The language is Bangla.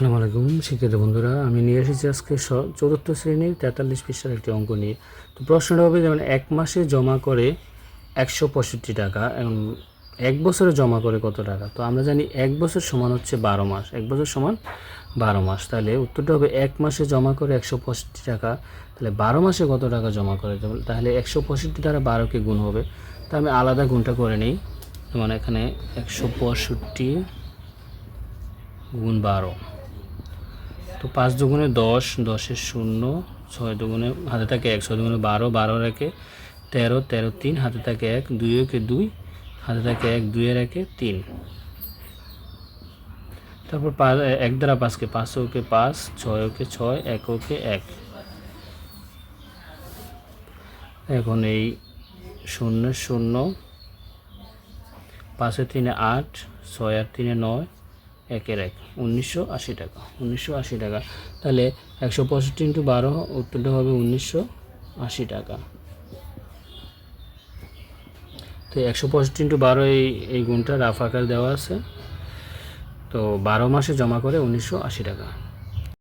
আসসালামু আলাইকুম শিক্ষিত বন্ধুরা, আমি নিয়ে এসেছি আজকে চতুর্থ শ্রেণীর 43 পৃষ্ঠার একটি অঙ্ক নিয়ে। তো প্রশ্নটা হবে যেমন এক মাসে জমা করে 165 টাকা এবং এক বছরে জমা করে কত টাকা। তো আমরা জানি এক বছর সমান হচ্ছে 12 মাস, এক বছর সমান 12 মাস। তাহলে উত্তরটা হবে এক মাসে জমা করে 165 টাকা, তাহলে 12 মাসে কত টাকা জমা করে, তাহলে 165 দ্বারা 12কে গুণ হবে। তো আমি আলাদা গুণটা করে নিই। মানে এখানে 165 গুণ 12, তো 5 দুগুণে 10, 10 শূন্য, 6 দুগুণে হাতে থাকে 1, 6 দুগুণে 12, 12 রেখে 13, 13 3 হাতে থাকে 1, 2 একে 2 হাতে থাকে 1, 2 এর একে 3। তারপর 1 দ্বারা 5কে 5 ওকে 5, 6 ওকে 6, 1 ওকে 1। এখন এই 0 0, 5 3 8, 6 3 9, 1 1, 1980 টাকা, 1980 টাকা। তাহলে 165 × 12 উত্তরটা হবে 1980 টাকা। তো 165 × 12 এই গুণটা রাফ আকার দেওয়া আছে। তো 12 মাসে জমা করে 1980 টাকা।